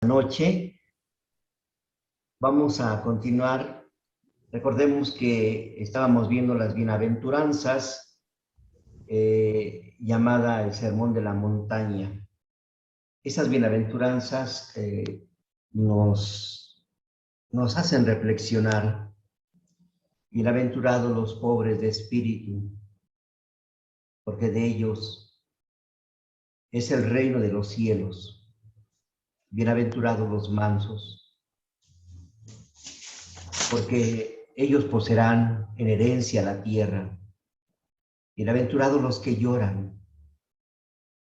noche. Vamos a continuar. Recordemos que estábamos viendo las bienaventuranzas, llamada el Sermón de la Montaña. Esas bienaventuranzas nos hacen reflexionar. Bienaventurados los pobres de espíritu, porque de ellos es el reino de los cielos. Bienaventurados los mansos, porque ellos poseerán en herencia la tierra. Bienaventurados los que lloran,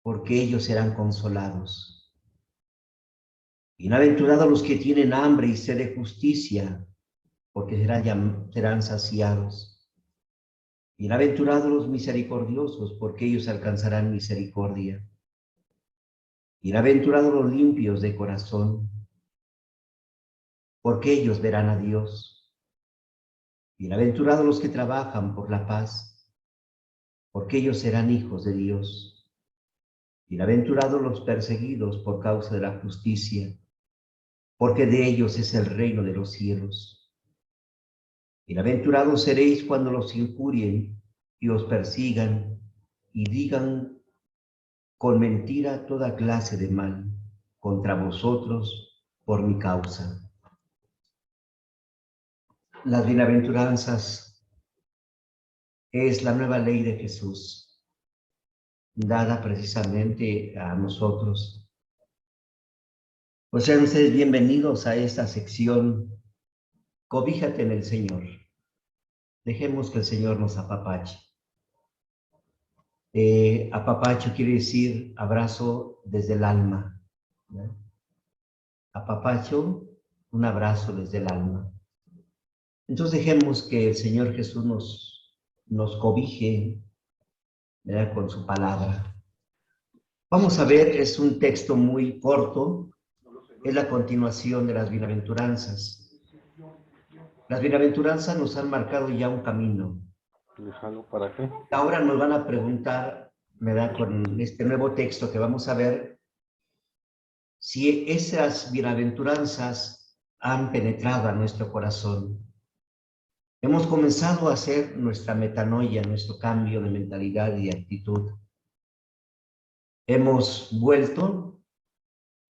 porque ellos serán consolados. Bienaventurados los que tienen hambre y sed de justicia, porque serán saciados. Bienaventurados los misericordiosos, porque ellos alcanzarán misericordia. Bienaventurados los limpios de corazón, porque ellos verán a Dios. Bienaventurados los que trabajan por la paz, porque ellos serán hijos de Dios. Bienaventurados los perseguidos por causa de la justicia, porque de ellos es el reino de los cielos. Bienaventurados seréis cuando los injurien y os persigan y digan con mentira toda clase de mal contra vosotros por mi causa. Las bienaventuranzas es la nueva ley de Jesús, dada precisamente a nosotros. Pues sean ustedes bienvenidos a esta sección, Cobíjate en el Señor. Dejemos que el Señor nos apapache. Apapacho quiere decir abrazo desde el alma, ¿no? Apapacho, un abrazo desde el alma. Entonces dejemos que el Señor Jesús nos cobije, ¿verdad?, con su palabra. Vamos a ver, es un texto muy corto, es la continuación de las bienaventuranzas. Las bienaventuranzas nos han marcado ya un camino. ¿Para qué? Ahora nos van a preguntar, ¿verdad?, con este nuevo texto que vamos a ver, si esas bienaventuranzas han penetrado a nuestro corazón. Hemos comenzado a hacer nuestra metanoia, nuestro cambio de mentalidad y de actitud. Hemos vuelto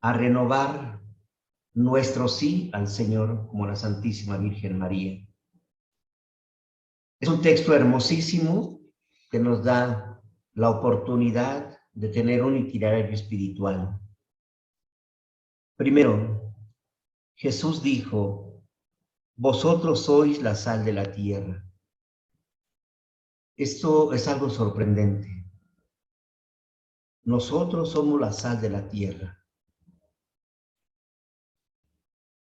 a renovar nuestro sí al Señor como la Santísima Virgen María. Es un texto hermosísimo que nos da la oportunidad de tener un itinerario espiritual. Primero, Jesús dijo: vosotros sois la sal de la tierra. Esto es algo sorprendente. Nosotros somos la sal de la tierra.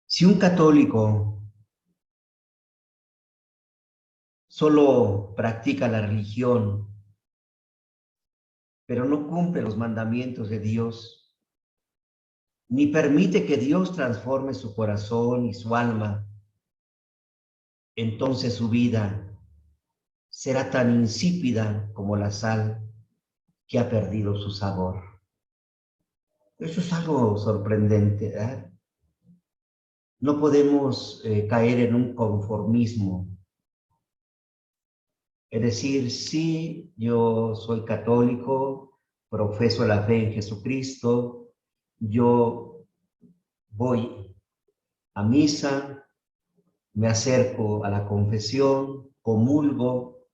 Si un católico solo practica la religión, pero no cumple los mandamientos de Dios, ni permite que Dios transforme su corazón y su alma, entonces su vida será tan insípida como la sal que ha perdido su sabor. Eso es algo sorprendente, ¿eh? No podemos caer en un conformismo. Es decir, sí, yo soy católico, profeso la fe en Jesucristo, yo voy a misa, me acerco a la confesión, comulgo,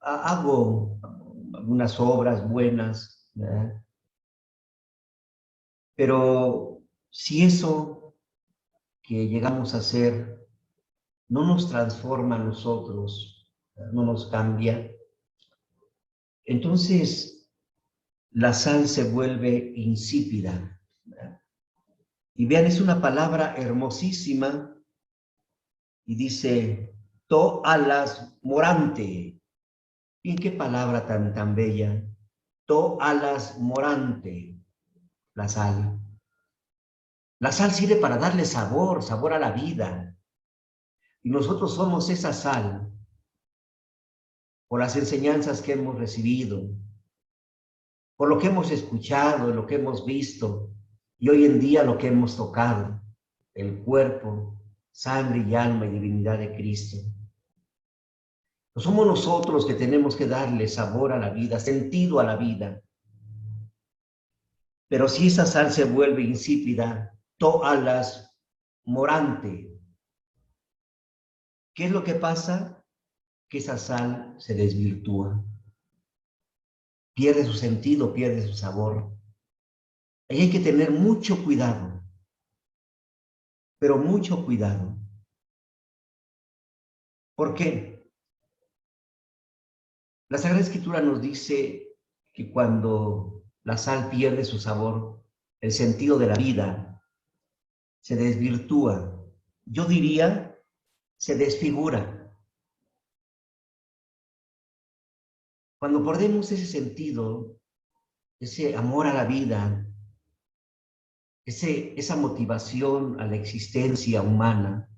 hago algunas obras buenas, ¿verdad? Pero si eso que llegamos a hacer no nos transforma a nosotros, no nos cambia, entonces la sal se vuelve insípida, ¿verdad? Y vean, es una palabra hermosísima y dice, to-alas morante. ¿Y qué palabra tan bella? To-alas morante, la sal. La sal sirve para darle sabor, sabor a la vida. Y nosotros somos esa sal por las enseñanzas que hemos recibido, por lo que hemos escuchado, lo que hemos visto. Y hoy en día lo que hemos tocado, el cuerpo, sangre y alma y divinidad de Cristo, no somos nosotros que tenemos que darle sabor a la vida, sentido a la vida. Pero si esa sal se vuelve insípida, toalas morante, ¿qué es lo que pasa? Que esa sal se desvirtúa, pierde su sentido, pierde su sabor. Ahí hay que tener mucho cuidado, pero mucho cuidado. ¿Por qué? La Sagrada Escritura nos dice que cuando la sal pierde su sabor, el sentido de la vida se desvirtúa. Yo diría, se desfigura. Cuando perdemos ese sentido, ese amor a la vida, esa motivación a la existencia humana,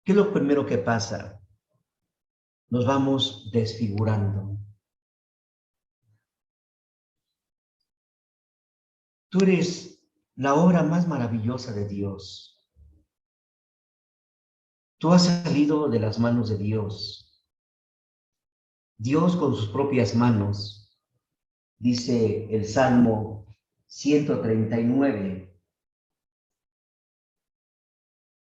¿qué es lo primero que pasa? Nos vamos desfigurando. Tú eres la obra más maravillosa de Dios. Tú has salido de las manos de Dios. Dios con sus propias manos, dice el Salmo 139,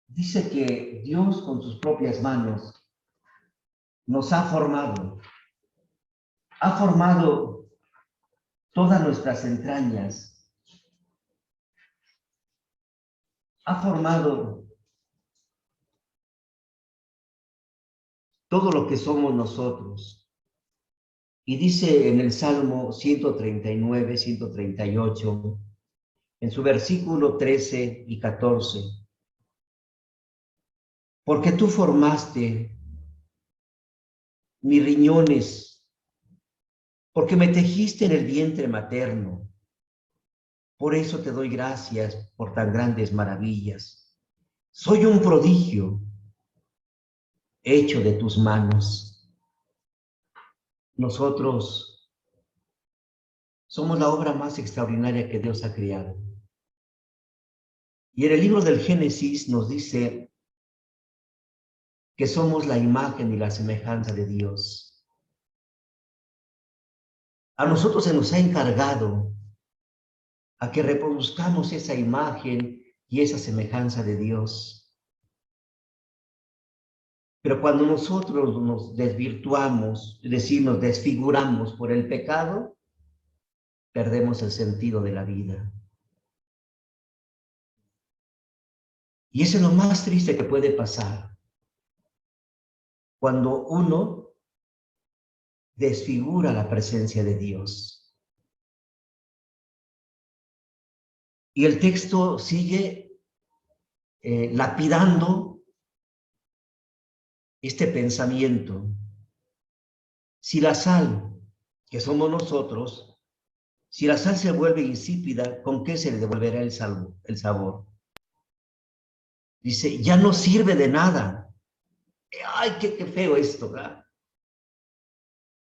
dice que Dios con sus propias manos nos ha formado todas nuestras entrañas, ha formado todo lo que somos nosotros. Y dice en el Salmo 139, 138, en su versículo 13 y 14, porque tú formaste mis riñones, porque me tejiste en el vientre materno. Por eso te doy gracias por tan grandes maravillas. Soy un prodigio hecho de tus manos. Nosotros somos la obra más extraordinaria que Dios ha creado. Y en el libro del Génesis nos dice que somos la imagen y la semejanza de Dios. A nosotros se nos ha encargado a que reproduzcamos esa imagen y esa semejanza de Dios. Pero cuando nosotros nos desvirtuamos, es decir, nos desfiguramos por el pecado, perdemos el sentido de la vida. Y eso es lo más triste que puede pasar, cuando uno desfigura la presencia de Dios. Y el texto sigue lapidando este pensamiento. Si la sal, que somos nosotros, si la sal se vuelve insípida, ¿con qué se le devolverá el sabor? Dice, ya no sirve de nada. Ay, qué feo esto, ¿verdad?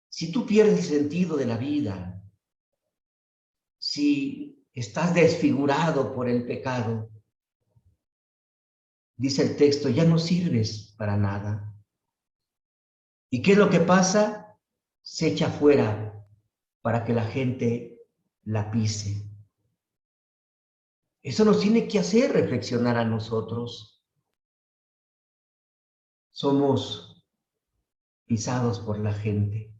Si tú pierdes el sentido de la vida, si estás desfigurado por el pecado, dice el texto, ya no sirves para nada. ¿Y qué es lo que pasa? Se echa fuera para que la gente la pise. Eso nos tiene que hacer reflexionar a nosotros. Somos pisados por la gente.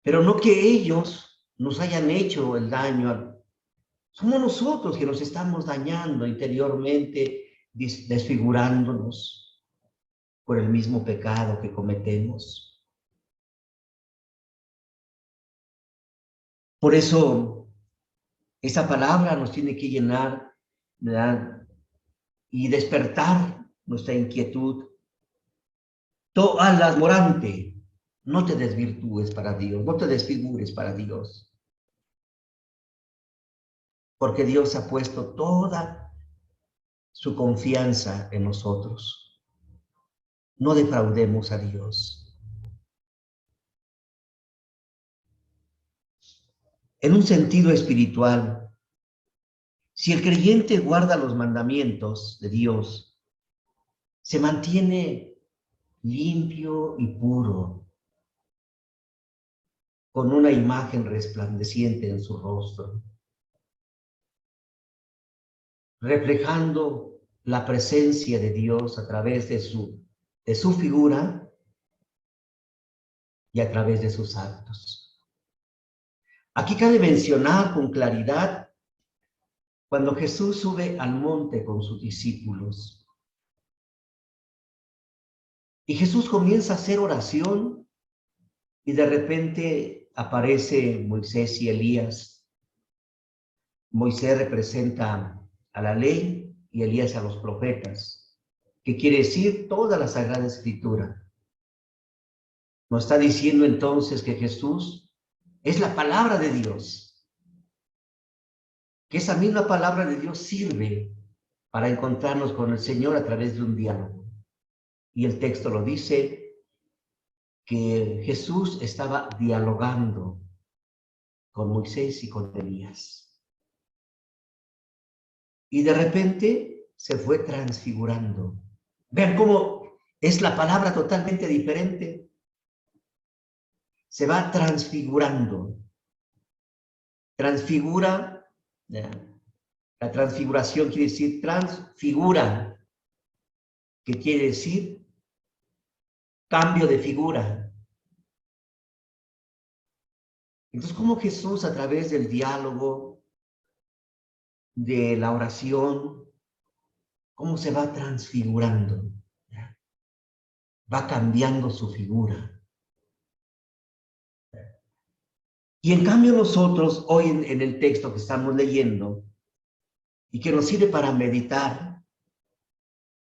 Pero no que ellos nos hayan hecho el daño. Somos nosotros que nos estamos dañando interiormente, desfigurándonos por el mismo pecado que cometemos. Por eso, esa palabra nos tiene que llenar, ¿verdad? Y despertar nuestra inquietud. Toalas morante, no te desvirtúes para Dios, no te desfigures para Dios. Porque Dios ha puesto toda su confianza en nosotros. No defraudemos a Dios. En un sentido espiritual, si el creyente guarda los mandamientos de Dios, se mantiene limpio y puro, con una imagen resplandeciente en su rostro, reflejando la presencia de Dios a través de su figura y a través de sus actos. Aquí cabe mencionar con claridad cuando Jesús sube al monte con sus discípulos y Jesús comienza a hacer oración y de repente aparece Moisés y Elías. Moisés representa a la ley y Elías a los profetas, que quiere decir toda la Sagrada Escritura. Nos está diciendo entonces que Jesús es la palabra de Dios, que esa misma palabra de Dios sirve para encontrarnos con el Señor a través de un diálogo. Y el texto lo dice, que Jesús estaba dialogando con Moisés y con Elías. Y de repente se fue transfigurando. Vean cómo es la palabra totalmente diferente. Se va transfigurando. Transfigura, la transfiguración quiere decir transfigura, que quiere decir cambio de figura. Entonces, ¿cómo Jesús a través del diálogo, de la oración, cómo se va transfigurando? Va cambiando su figura. Y en cambio nosotros, hoy en el texto que estamos leyendo, y que nos sirve para meditar,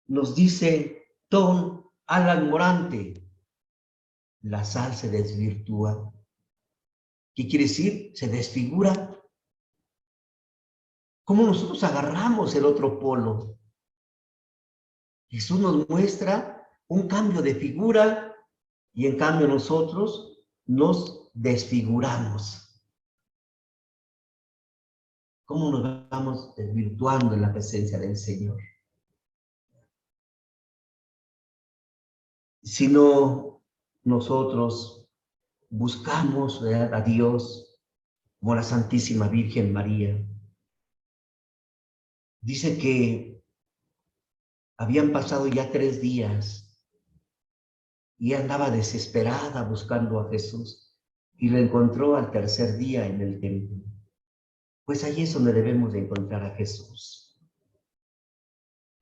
nos dice, ton Alan Morante, la sal se desvirtúa. ¿Qué quiere decir? Se desfigura. ¿Cómo nosotros agarramos el otro polo? Jesús nos muestra un cambio de figura y en cambio nosotros nos desfiguramos. ¿Cómo nos vamos desvirtuando en la presencia del Señor? Si no nosotros buscamos a Dios como la Santísima Virgen María. Dice que habían pasado ya 3 días y andaba desesperada buscando a Jesús y lo encontró al 3er día en el templo. Pues ahí es donde debemos de encontrar a Jesús.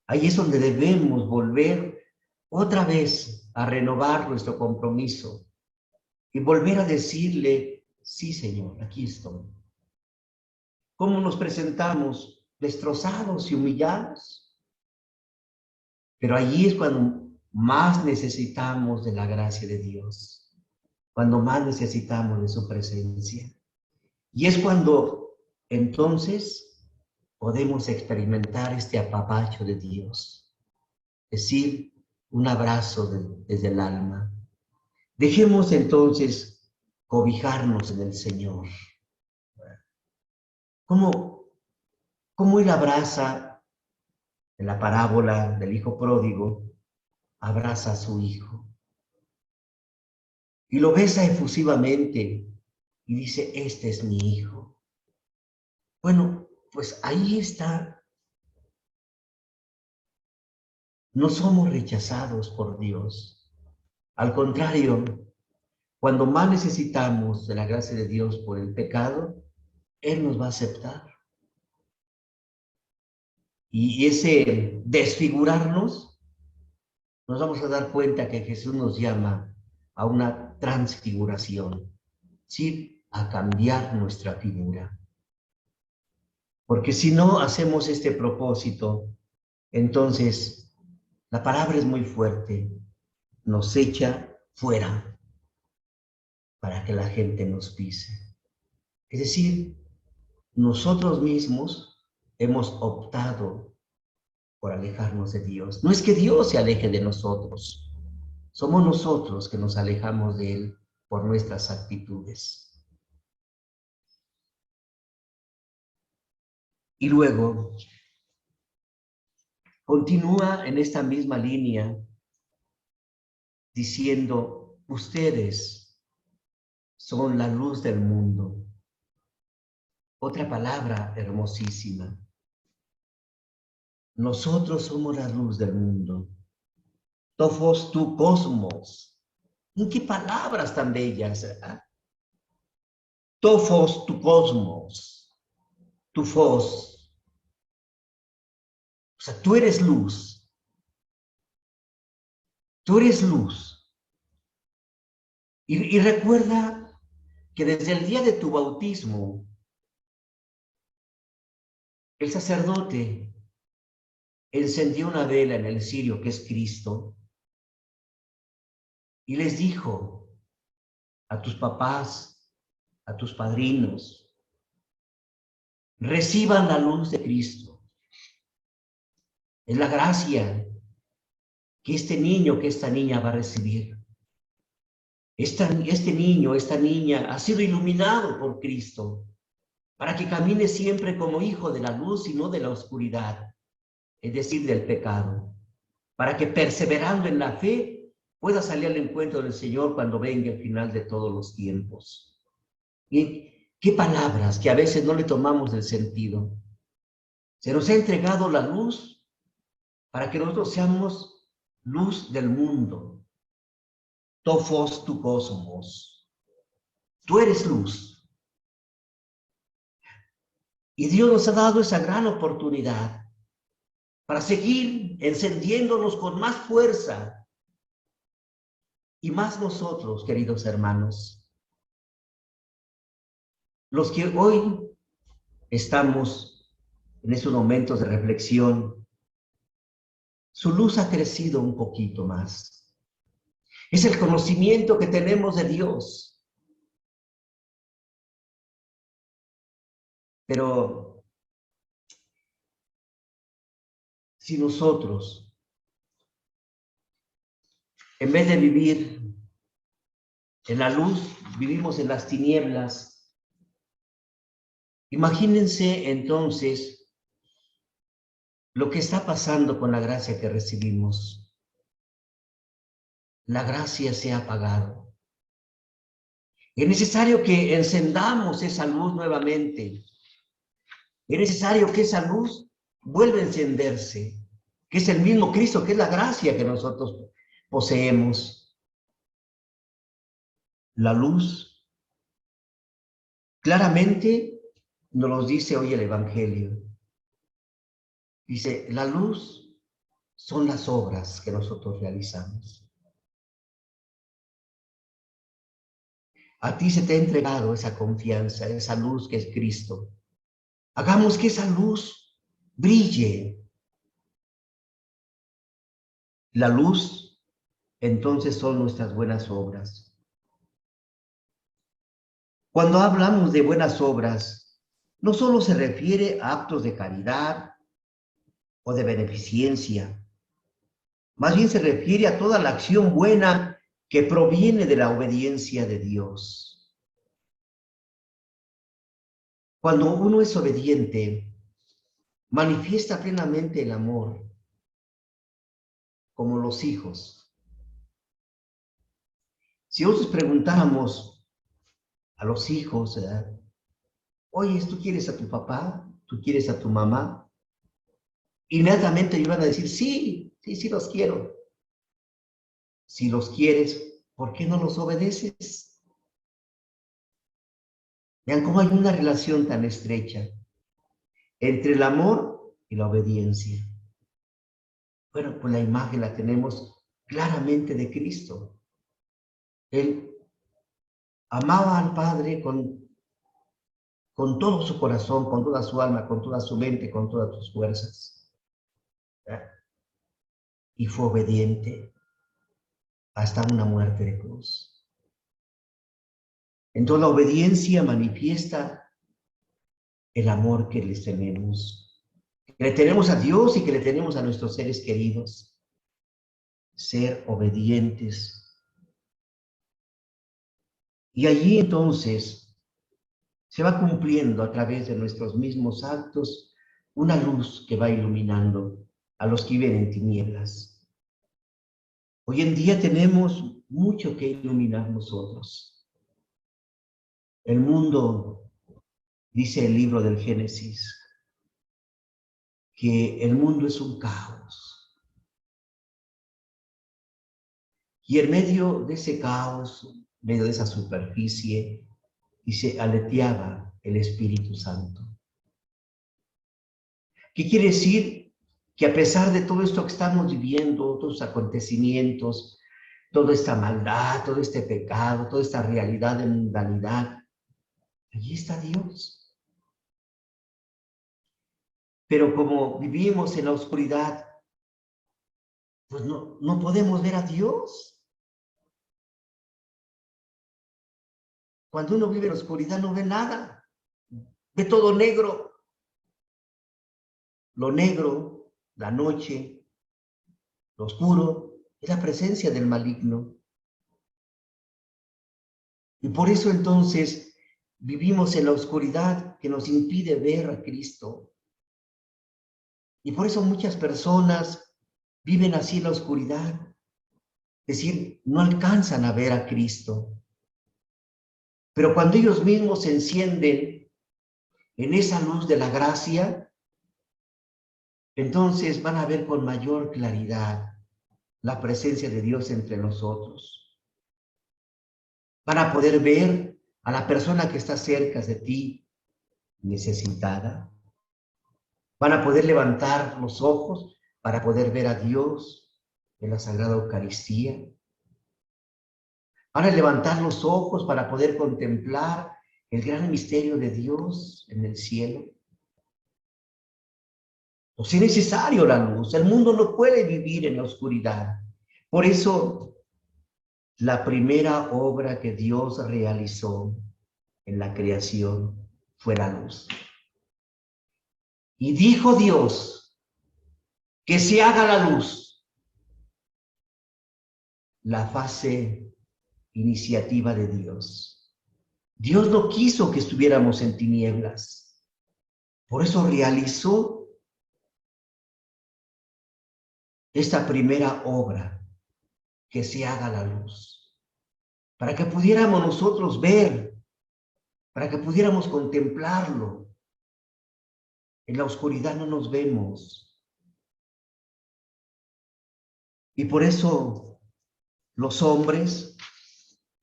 Ahí es donde debemos volver otra vez a renovar nuestro compromiso y volver a decirle, sí, Señor, aquí estoy. ¿Cómo nos presentamos? Destrozados y humillados. Pero allí es cuando más necesitamos de la gracia de Dios, cuando más necesitamos de su presencia. Y es cuando entonces podemos experimentar este apapacho de Dios, es decir, un abrazo desde el alma. Dejemos entonces cobijarnos en el Señor. ¿Cómo Él abraza, en la parábola del hijo pródigo, abraza a su hijo? Y lo besa efusivamente y dice, este es mi hijo. Bueno, pues ahí está. No somos rechazados por Dios. Al contrario, cuando más necesitamos de la gracia de Dios por el pecado, Él nos va a aceptar. Y ese desfigurarnos, nos vamos a dar cuenta que Jesús nos llama a una transfiguración, sí, a cambiar nuestra figura. Porque si no hacemos este propósito, entonces la palabra es muy fuerte, nos echa fuera para que la gente nos pise. Es decir, nosotros mismos hemos optado por alejarnos de Dios. No es que Dios se aleje de nosotros, somos nosotros que nos alejamos de Él por nuestras actitudes. Y luego continúa en esta misma línea diciendo, ustedes son la luz del mundo. Otra palabra hermosísima. Nosotros somos la luz del mundo. Tophos tu cosmos. ¿Qué palabras tan bellas? Tophos tu cosmos. Tu fos. O sea, tú eres luz. Tú eres luz. Y recuerda que desde el día de tu bautismo, el sacerdote encendió una vela en el cirio que es Cristo y les dijo a tus papás, a tus padrinos, reciban la luz de Cristo. Es la gracia que este niño, que esta niña va a recibir. Este niño, esta niña ha sido iluminado por Cristo para que camine siempre como hijo de la luz y no de la oscuridad, es decir, del pecado, para que perseverando en la fe pueda salir al encuentro del Señor cuando venga el final de todos los tiempos. Y qué palabras que a veces no le tomamos el sentido. Se nos ha entregado la luz para que nosotros seamos luz del mundo. Tophos tu cosmos. Tú eres luz. Y Dios nos ha dado esa gran oportunidad para seguir encendiéndonos con más fuerza. Y más nosotros, queridos hermanos, los que hoy estamos en estos momentos de reflexión, su luz ha crecido un poquito más. Es el conocimiento que tenemos de Dios. Pero si nosotros, en vez de vivir en la luz, vivimos en las tinieblas, imagínense entonces lo que está pasando con la gracia que recibimos. La gracia se ha apagado. Es necesario que encendamos esa luz nuevamente. Es necesario que esa luz vuelva a encenderse, que es el mismo Cristo, que es la gracia que nosotros poseemos. La luz, claramente nos lo dice hoy el Evangelio. Dice, la luz son las obras que nosotros realizamos. A ti se te ha entregado esa confianza, esa luz que es Cristo. Hagamos que esa luz brille. La luz, entonces, son nuestras buenas obras. Cuando hablamos de buenas obras, no solo se refiere a actos de caridad o de beneficencia, más bien se refiere a toda la acción buena que proviene de la obediencia de Dios. Cuando uno es obediente, manifiesta plenamente el amor, como los hijos. Si nosotros preguntáramos a los hijos, oye, ¿tú quieres a tu papá? ¿Tú quieres a tu mamá? Inmediatamente ellos van a decir, sí, sí, sí los quiero. Si los quieres, ¿por qué no los obedeces? Vean cómo hay una relación tan estrecha entre el amor y la obediencia. Bueno, pues la imagen la tenemos claramente de Cristo. Él amaba al Padre con todo su corazón, con toda su alma, con toda su mente, con todas sus fuerzas. Y fue obediente hasta una muerte de cruz. Entonces la obediencia manifiesta el amor que les tenemos. Que le tenemos a Dios y que le tenemos a nuestros seres queridos. Ser obedientes. Y allí entonces se va cumpliendo a través de nuestros mismos actos una luz que va iluminando a los que viven en tinieblas. Hoy en día tenemos mucho que iluminar nosotros. El mundo, dice el libro del Génesis, que el mundo es un caos. Y en medio de ese caos, en medio de esa superficie, dice, aleteaba el Espíritu Santo. ¿Qué quiere decir? Que a pesar de todo esto que estamos viviendo, todos los acontecimientos, toda esta maldad, todo este pecado, toda esta realidad de mundanidad, allí está Dios. Pero como vivimos en la oscuridad, pues no podemos ver a Dios. Cuando uno vive en la oscuridad no ve nada, ve todo negro. Lo negro, la noche, lo oscuro, es la presencia del maligno. Y por eso entonces vivimos en la oscuridad que nos impide ver a Cristo. Y por eso muchas personas viven así en la oscuridad. Es decir, no alcanzan a ver a Cristo. Pero cuando ellos mismos se encienden en esa luz de la gracia, entonces van a ver con mayor claridad la presencia de Dios entre nosotros. Van a poder ver a la persona que está cerca de ti, necesitada. Van a poder levantar los ojos para poder ver a Dios en la Sagrada Eucaristía. Van a levantar los ojos para poder contemplar el gran misterio de Dios en el cielo. Pues es necesario la luz. El mundo no puede vivir en la oscuridad. Por eso, la primera obra que Dios realizó en la creación fue la luz. Y dijo Dios, que se haga la luz. La fase iniciativa de Dios. Dios no quiso que estuviéramos en tinieblas. Por eso realizó esta primera obra, que se haga la luz. Para que pudiéramos nosotros ver, para que pudiéramos contemplarlo. En la oscuridad no nos vemos. Y por eso los hombres,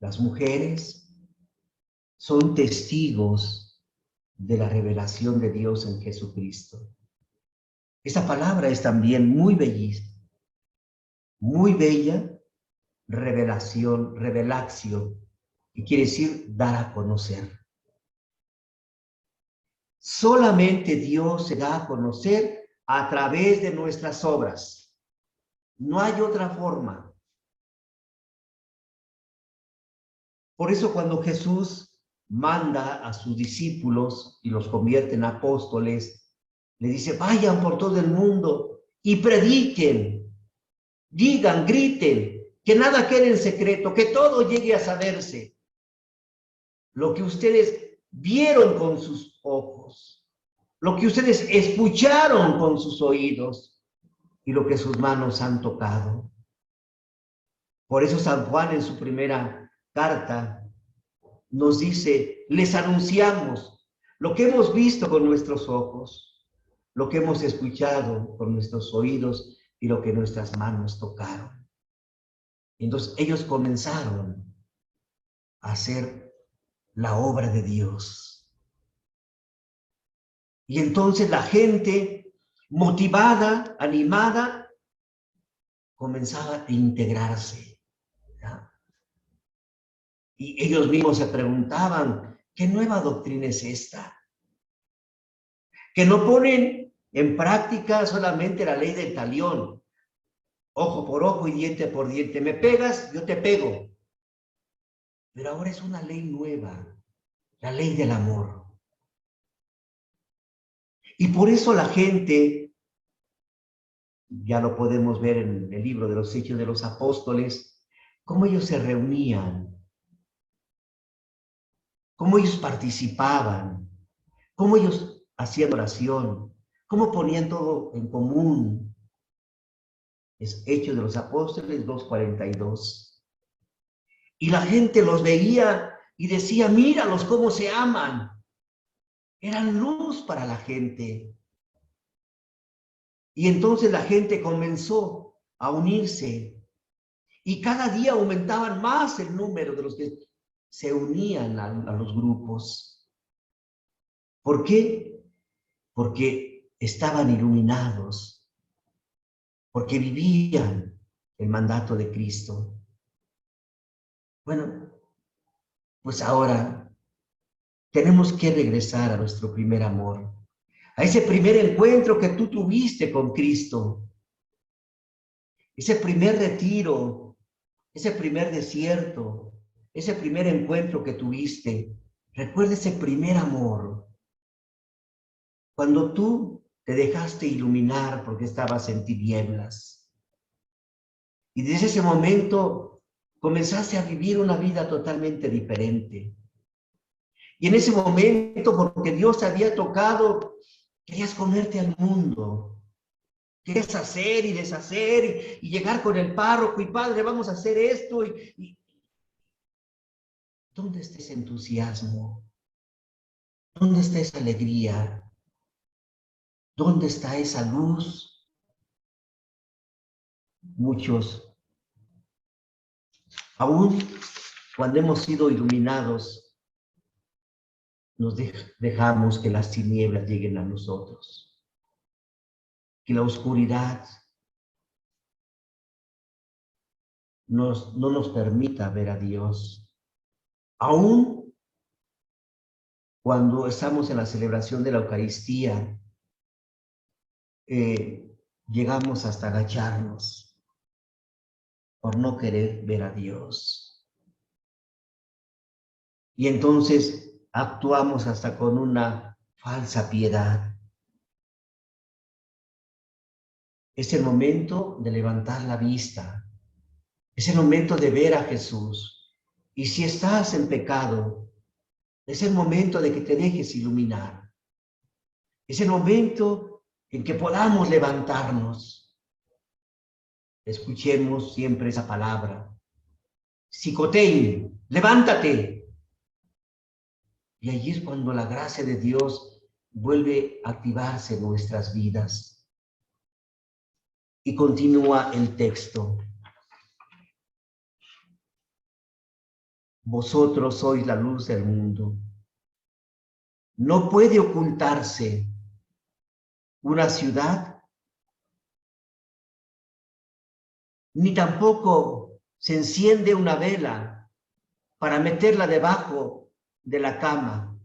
las mujeres, son testigos de la revelación de Dios en Jesucristo. Esa palabra es también muy bellísima, muy bella, revelación, revelatio, que quiere decir dar a conocer. Solamente Dios se da a conocer a través de nuestras obras. No hay otra forma. Por eso cuando Jesús manda a sus discípulos y los convierte en apóstoles, le dice, vayan por todo el mundo y prediquen, digan, griten, que nada quede en secreto, que todo llegue a saberse. Lo que ustedes vieron con sus ojos, lo que ustedes escucharon con sus oídos y lo que sus manos han tocado. Por eso San Juan en su primera carta nos dice, les anunciamos lo que hemos visto con nuestros ojos, lo que hemos escuchado con nuestros oídos y lo que nuestras manos tocaron. Entonces ellos comenzaron a hacer la obra de Dios. Y entonces la gente motivada, animada, comenzaba a integrarse. ¿Ya? Y ellos mismos se preguntaban, ¿qué nueva doctrina es esta? Que no ponen en práctica solamente la ley del talión, ojo por ojo y diente por diente. Me pegas, yo te pego. Pero ahora es una ley nueva, la ley del amor. Y por eso la gente, ya lo podemos ver en el libro de los Hechos de los Apóstoles, cómo ellos se reunían, cómo ellos participaban, cómo ellos hacían oración, cómo ponían todo en común. Es Hechos de los Apóstoles 2:42. Y la gente los veía y decía, míralos cómo se aman. Eran luz para la gente. Y entonces la gente comenzó a unirse. Y cada día aumentaban más el número de los que se unían a los grupos. ¿Por qué? Porque estaban iluminados, porque vivían el mandato de Cristo. Bueno, pues ahora tenemos que regresar a nuestro primer amor, a ese primer encuentro que tú tuviste con Cristo, ese primer retiro, ese primer desierto, ese primer encuentro que tuviste. Recuerda ese primer amor, cuando tú te dejaste iluminar porque estabas en tinieblas. Y desde ese momento comenzaste a vivir una vida totalmente diferente. Y en ese momento, porque Dios te había tocado, querías comerte al mundo. Querías hacer y deshacer y llegar con el párroco y padre, vamos a hacer esto. ¿Dónde está ese entusiasmo? ¿Dónde está esa alegría? ¿Dónde está esa luz? Muchos, aún cuando hemos sido iluminados, nos dejamos que las tinieblas lleguen a nosotros, que la oscuridad no nos permita ver a Dios. Aún cuando estamos en la celebración de la Eucaristía, llegamos hasta agacharnos por no querer ver a Dios. Y entonces actuamos hasta con una falsa piedad. Es el momento de levantar la vista. Es el momento de ver a Jesús. Y si estás en pecado, es el momento de que te dejes iluminar. Es el momento en que podamos levantarnos. Escuchemos siempre esa palabra. Psicotein, levántate. Y allí es cuando la gracia de Dios vuelve a activarse en nuestras vidas. Y continúa el texto. Vosotros sois la luz del mundo. No puede ocultarse una ciudad, ni tampoco se enciende una vela para meterla debajo de la cama.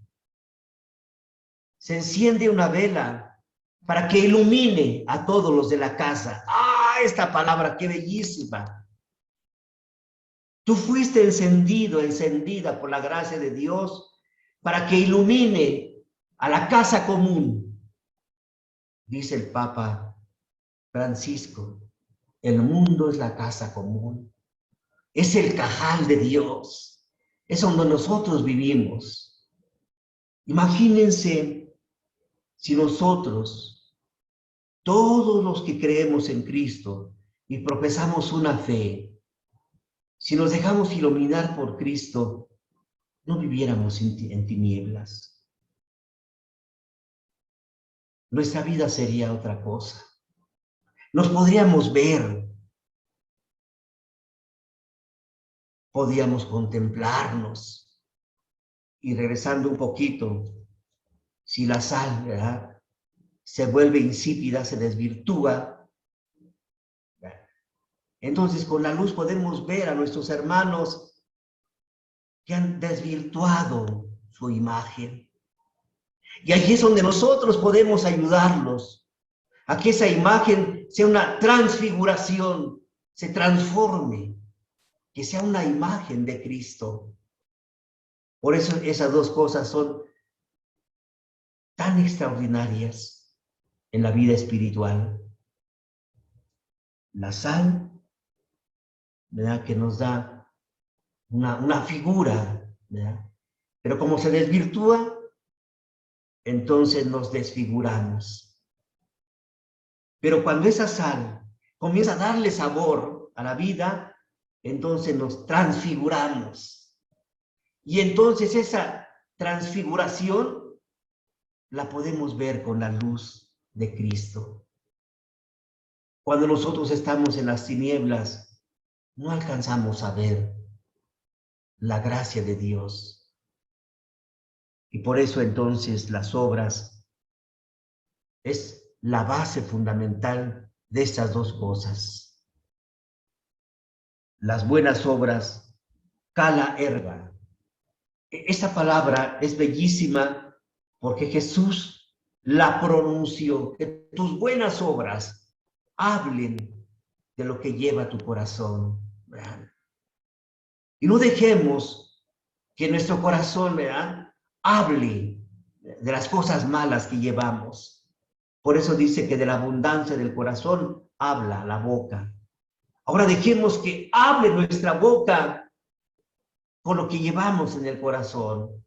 Se enciende una vela para que ilumine a todos los de la casa. ¡Ah, esta palabra, qué bellísima! Tú fuiste encendido, encendida por la gracia de Dios para que ilumine a la casa común. Dice el Papa Francisco, el mundo es la casa común. Es el cajal de Dios. Es donde nosotros vivimos. Imagínense si nosotros, todos los que creemos en Cristo y profesamos una fe, si nos dejamos iluminar por Cristo, no viviéramos en tinieblas. Nuestra vida sería otra cosa. Nos podríamos ver, podríamos contemplarnos. Y regresando un poquito, si la sal, ¿verdad?, se vuelve insípida, se desvirtúa, ¿verdad?, entonces con la luz podemos ver a nuestros hermanos que han desvirtuado su imagen. Y allí es donde nosotros podemos ayudarlos a que esa imagen sea una transfiguración, se transforme, que sea una imagen de Cristo. Por eso esas dos cosas son tan extraordinarias en la vida espiritual. La sal, ¿verdad?, que nos da una figura, ¿verdad?, pero como se desvirtúa, entonces nos desfiguramos. Pero cuando esa sal comienza a darle sabor a la vida, entonces nos transfiguramos. Y entonces esa transfiguración la podemos ver con la luz de Cristo. Cuando nosotros estamos en las tinieblas, no alcanzamos a ver la gracia de Dios. Y por eso entonces las obras es la base fundamental de estas dos cosas. Las buenas obras, cala erga. Esa palabra es bellísima porque Jesús la pronunció. Que tus buenas obras hablen de lo que lleva tu corazón. ¿Verdad? Y no dejemos que nuestro corazón, ¿verdad?, hable de las cosas malas que llevamos. Por eso dice que de la abundancia del corazón habla la boca. Ahora dejemos que hable nuestra boca con lo que llevamos en el corazón.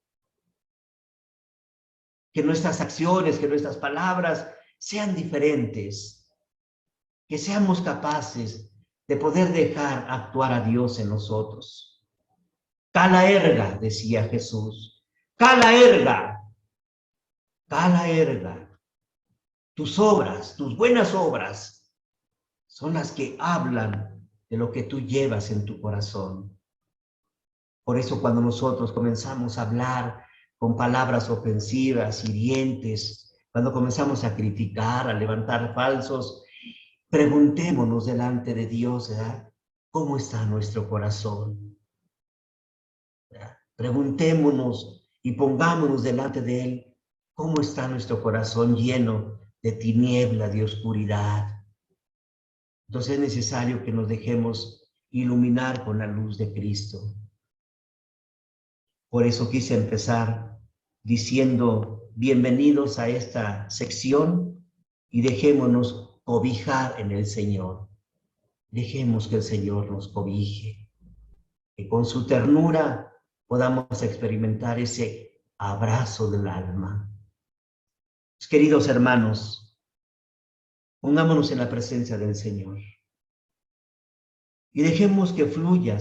Que nuestras acciones, que nuestras palabras sean diferentes. Que seamos capaces de poder dejar actuar a Dios en nosotros. Cala erga, decía Jesús. Cala erga. Cala erga. Tus obras, tus buenas obras, son las que hablan de lo que tú llevas en tu corazón. Por eso cuando nosotros comenzamos a hablar con palabras ofensivas, hirientes, cuando comenzamos a criticar, a levantar falsos, preguntémonos delante de Dios, ¿verdad?, ¿cómo está nuestro corazón? ¿Verdad? Preguntémonos y pongámonos delante de Él, ¿cómo está nuestro corazón lleno de tiniebla, de oscuridad? Entonces es necesario que nos dejemos iluminar con la luz de Cristo. Por eso quise empezar diciendo, bienvenidos a esta sección y dejémonos cobijar en el Señor. Dejemos que el Señor nos cobije, que con su ternura podamos experimentar ese abrazo del alma. Queridos hermanos, pongámonos en la presencia del Señor y dejemos que fluya